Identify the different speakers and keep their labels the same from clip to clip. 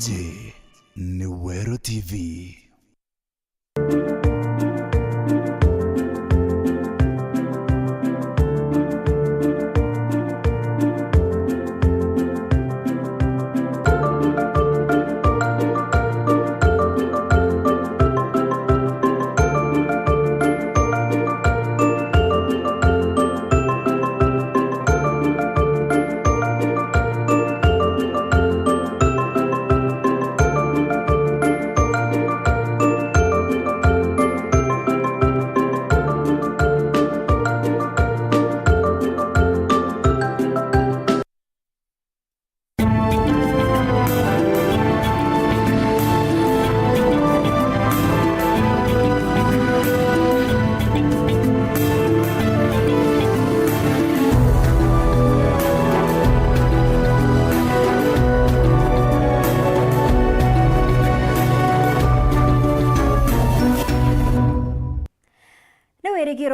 Speaker 1: J ni Wero TV.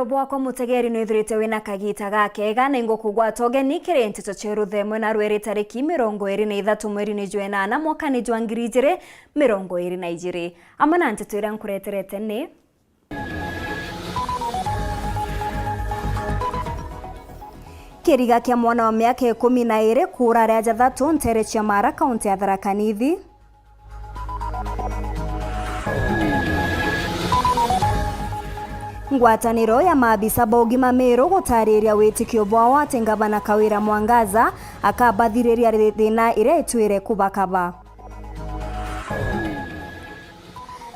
Speaker 2: Robo kwa mutegeri no ithurite wina kagita gakega na ingukugwata ogeni kire ntito cheru themwe na rweri tariki 23 mweri ni jwenana mwaka ni jwa 2022 amana ntito ira nkureterete ni kiriga kia mwana wa miaka 12 kura ria jathatu ntere cia Mara kaunti ya Tharaka Nithi. Ngwataniro ya maabisa bogima Meru gutariria witikio bwao ati Gavana Kawira Mwangaza akabathiriria thina ire itwire kubakaba.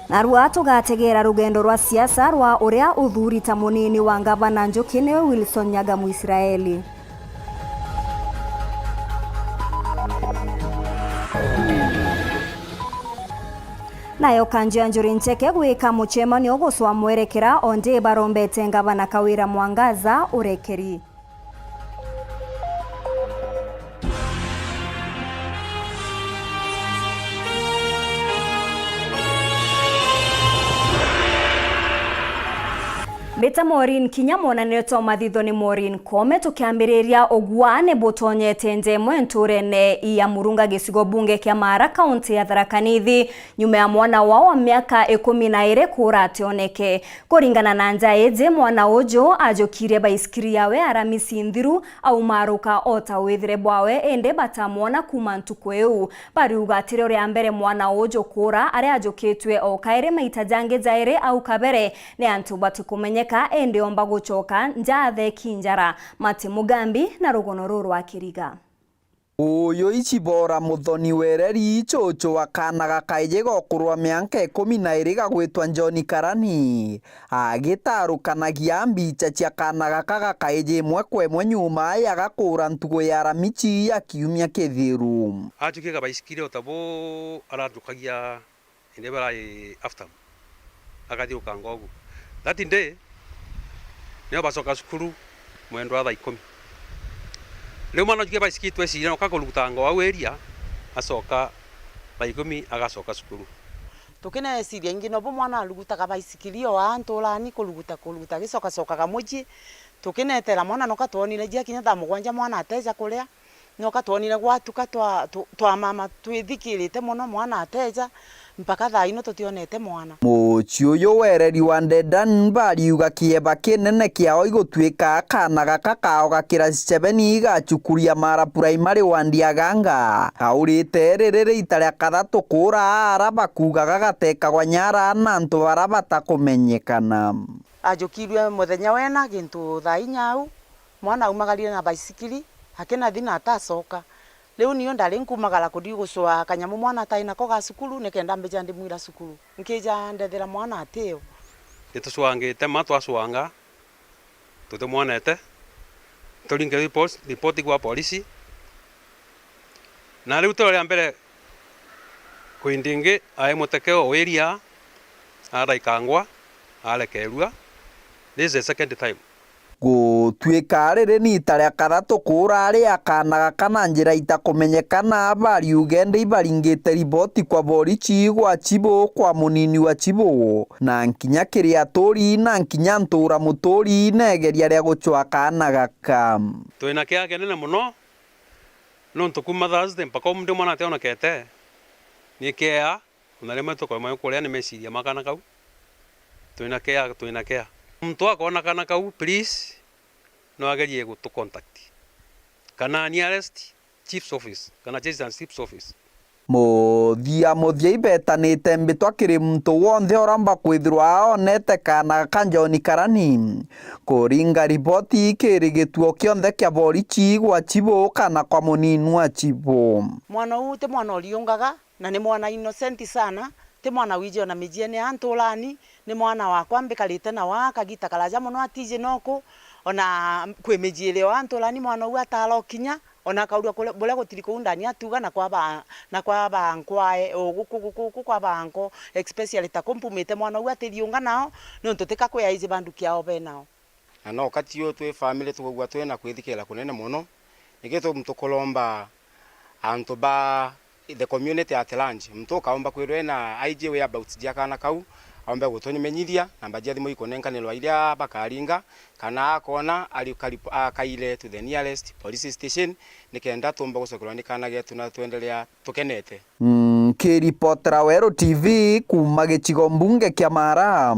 Speaker 2: Narua tugategera rugendo rwa siasa rwa uria uthurita munini wa Gavana Njuki ni Wilson Nyaga Muisraeli. Nayo kanji ya Njuri Ncheke gwika muchemanio guswa mwerekera onde barombete Gavana Kawira Mwangaza urekeri. Beta Maureen Kinyamona neto mathitho ni Maureen Kome tukiambiriria ogwane botonyete ndemwe nturene ya Murunga gicigo bunge kia Mara kaunti ya Tharaka Nithi nyuma ya mwana wao wa miaka 12 kura ationeke kuringana na njaeje mwana ujo ajokire baiskiri yawe Aramisi Nthiru au maruka ota withire bwawe ende batamwona kuma ntukweu bari ugatire uri ambere mwana ujo kura ari ajoketwe o kaire maita jange jaire au kabere ne antu batukumenye ende omba gucoka njathe kinjara Mati Mugambi na rugono ruru wa Kiriga.
Speaker 3: Uyo Ichibora Muthoni wereri ichocho akana gakaije gokurwa mianka 12 gagwitwa John Karani agitarukanagia mbica cia kana gaka gakaije mwekwe nyuma ya gakura ntugo ya Aramichi ya kiumia kithiru
Speaker 4: ajukiga baisikire otabo aradukagia indebara after agathiuka ngogu that day nio bacoka cukuru mwendo wa 10 leo mwana juke baisikiri twecira no kakuruta ngo aweria acoka 10 agacoka cukuru
Speaker 5: tukine siria ingino bo mwana arugutaga baisikiri o antolani kuluguta gicoka gamuji tukinetera mwana no katwonire jia kinya tha mugwanja mwana ateja kuria no katwonire gwatuka twa mama twithikirite muno mwana ateja mpaka thaa ino tutionete mwana
Speaker 3: muci uyu wereri wa Dedan bariuga kieba kinene kiao igutwika kana gaka kao gakira 7 gacukuria Mara primary wa Ndiaganga aurite riri itaria kathatu kura araba kuga gagateka gwa Nyara na antu baraba takumenyekana
Speaker 5: ajokirwe muthenya wena gintu thaa inyau mwana umagarire na baisikiri hakena thina atacoka leo niyo ndari nkumagala kudi guswa kanyamu mwana taina ko ga cukuru nekenda mbeja ndi mwira cukuru nkija ndethera mwana ateo
Speaker 4: itucwangite matwacwanga tutumwonete turinge report kwa polisi na leo tore mbere kuindinge aye mutekeo weria ara ikangwa alekerua this is the second time
Speaker 3: gutwika riri ni itaria kathatu kura ari akana gakana njira itakumenyekana bari ugende ibaringite riboti kwa borichi gwa Chibo kwa munini wa Chibo na nkinya kiria tori na nkinya ntura mutori negeria ria gucwa kana gaka
Speaker 4: twina kia kenene muno no ntukuma Thursday mpaka umde mwana ate ona kete ni kea na rema to ko mai ko ni meciria makana kau tuina kea mtu akona kana kau please no agerie go to contact kana nearest chief's office kana chief's office
Speaker 3: muthia ibetanite mbitwa kiri muntu wonthe oramba kwithirwa aonete kana kanjoni karani kuringa ripoti ikiri gituo kionthe kia borichi gwa chibo kana kwa muninu wa chibo.
Speaker 5: Mwana uyu te mwana oriungaga na ni mwana innocent sana, te mwana wije na mijiene antulani, ni mwana wa kwambikarite na wakagita karaja muno atije noko ona kwe mijiele wa antulani mwana uyu atalokinya ona kaurua bole gutiri kuundani atuga na kwa bankwae oguku kwa banko especially ta kompumete mwana uyu atiriunga nao no tuteka kwe aize bandu kiao benao
Speaker 6: na no kati yo twe family tugwa twe na kwithikela kunene muno nigeto mtukolomba anto ba the community at large mtu kaomba kwirwe na ije we about jakana kau aomba gutoni menyiria namba jathi mo ikonenkanelwa iria bakaringa kana akona akaile to the nearest police station nikenda tumba gucokerwa nikana getu na twendelea tukenete.
Speaker 3: Kiripotera Wero TV kuma gicigo mbunge kia Mara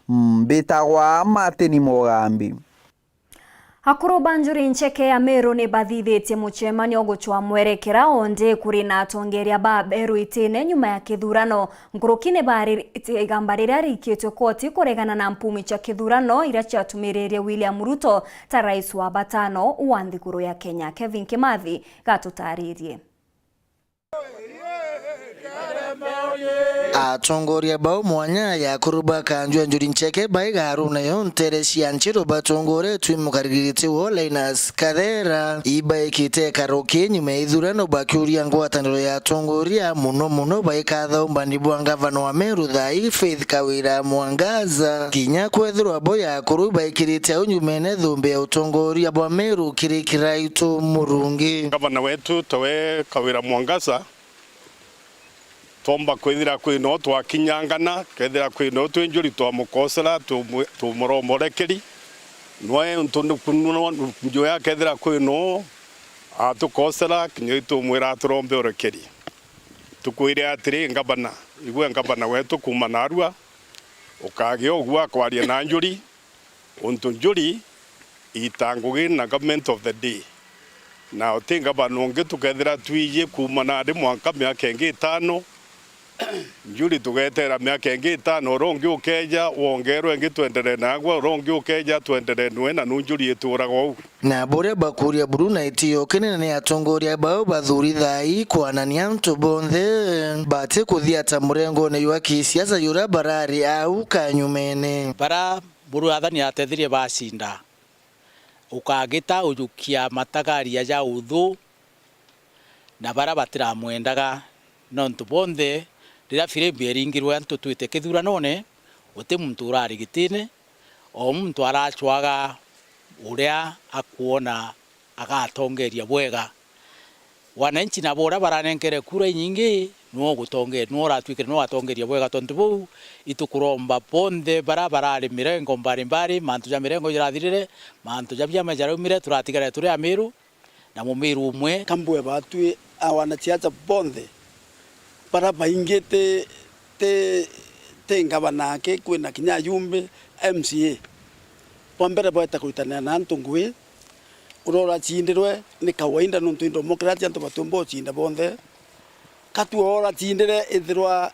Speaker 3: mbitagwa Martin Mugambi.
Speaker 2: Akuru Banjuri Ncheke ya Meru ni bathithitie mucemanio guchwa mwerekera onde kuri na atongeria baberu itine nyuma ya kithurano ngurukine bari igambarira rikitwe koti kuregana na mpumi cha kithurano ira ciatumiririe William Ruto ta rais wa batano wa nthiguru ya Kenya. Kevin Kimathi gatutaririe.
Speaker 7: Atongoria bao mwanya ya kuruba kanjwa Njuri Ncheke baiga haruna yontere sianchiro batongore twimukarigirite wo Linus Kadera ibaikite karoke nyuma ithurano bakuria ngwataniro ya atongoria muno baikatha umbani bwa gavana wa Meru Thai Faith Kawira Mwangaza kinya kwethirwa boya kuruba ikirite unyumene thumbe ya utongoria bwa Meru kirikiraitu murungi
Speaker 8: gavana wetu Tawe Kawira Mwangaza tomba kwithira kwino twakinyangana kethira kwino twenjuri twamukosera tumuromorekeri noe ntundu kununo njoya kethira kwino atukosera kinyo tumwira turombe orekeri tukwire atiri ngabana igwe ngabana wetu kuma narua ukage ogwa kwaria na njuri untu njuri itangugi na government of the day na otinga banonge tukethira twiye kuma na ndi mwanka miaka ingi 5 njuri tugetera miaka ingi 5 rongi ukeja wongerwe ingi twendere nagwa rongi ukeja twendere nwe na njuri iturago
Speaker 7: na bore bakuria Bruna itiyo kene ne atongoria bao bathuri Thai kwanania ntu bonthe bate kuthia ta murengo ne ywa kisiasa yura barari au kanyumene
Speaker 9: bara buru athani atethirie bacinda ukagita ujukia matagari ya uthu na bara batira mwendaga no ntu bonthe rira firimbi eringirwe antu twite kithuranone uti muntu urarigitine o muntu arachwaga uria akuona agatongeria bwega wananchi na bora baranenkere kura nyingi no gutongeria no ratwikire no atongeria bwega tontu bu itukuromba bonthe barabara mirengo mbari mantu ja mirengo irathirire mantu ja bya majarumire turatigara turi Amiru na mumiru umwe
Speaker 10: kambwe batwi awana tiacha bonthe para baingete te ngabana ke kwina kinya yumbe MCA pombere boeta kuitana na ntungwe urora chindirwe ni kawaida nuntu democracy antu batumbo chinda bonthe katu ora chindire ithirwa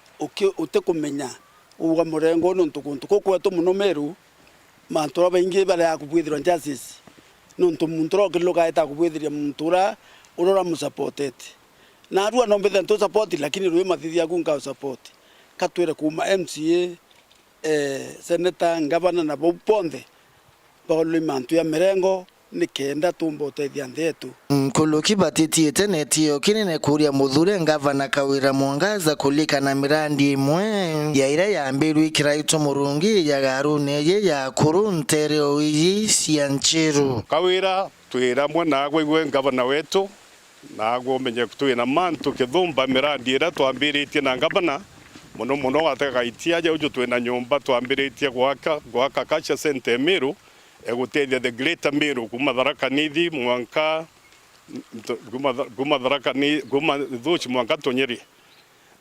Speaker 10: utekumenya uwa murengo nuntu kuntu kokwetu muno Meru mantura baingi bare akubwithirwa justice nuntu munturo kiloka eta kubwithiria muntura urora mu supported na arua no mbethe nto support lakini ruwe mathithia kunga support katwere kuma MCA senator ngavana na bonthe bauli mantu ya mirengo nikenda tumbo tethia nthetu
Speaker 7: Kuluki batitiete netio kinene kuria muthure ngavana Kawira Mwangaza kulika na mirandi imwe ya ira ya mbiru ikiraitu murungi ya garune ye ya kuruntere oyi sianchiru
Speaker 8: Kawira twira mwana agwe ngavana wetu nago menye twina mantu kithumba mirandi ira twambiritie na ngavana muno atagaitia je uju twina nyumba twambiritie gwaka kacha sente Meru egutethia the greater Meru kuma Tharaka Nithi mwanka kuma Tharaka ni kuma Thuchi mwanka Tonyeri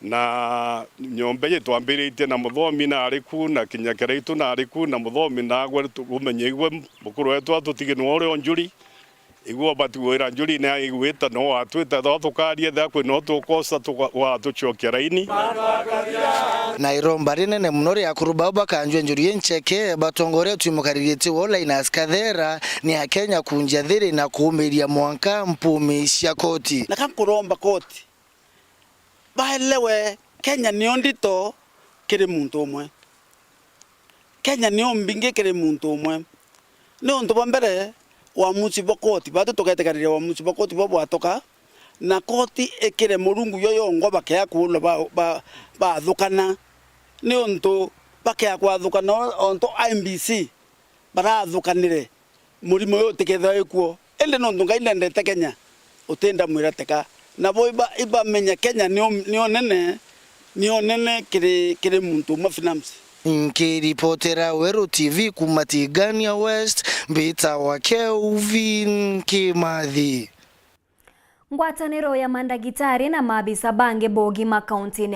Speaker 8: na nyombe ye twambirite na muthomi na ariku na kinyakera itu na ariku na muthomi na gwe tumenyegwe mukuru wetu atutigino ore onjuri igwo batuwira njuri na igwita no atwita thukarie tha kwi no tukosa wa tuchokia raini
Speaker 7: na iromba rinene muno ria kuruba bakanjwe njuri ncheke batongore twimukaririte Linus Kathera ni akenya kunja thiri na kuumiria mwanka mpumi cia koti
Speaker 10: na kankuromba koti baelewe Kenya nio ndito kiri muntu umwe Kenya nio mbinge kiri muntu umwe ni untu bambere wa mucibo koti batu tugetekarire wa mucibo koti bobo atoka na koti ekire murungu yoyo ngoba kya kulo ba thukana ni untu bakya kwa thukana onto IMBC bara thukanire murimo yo tiketha ikuo ende no ndunga ndete Kenya utenda mwirateka na boiba iba menya Kenya nio nene kire muntu ma finance
Speaker 7: Nkiripotera Wero TV kumatigania West mbita wa Kelvin Kimathi.
Speaker 2: Ngwataniro ya mandagitari na maabisa bange bogi makaunti ni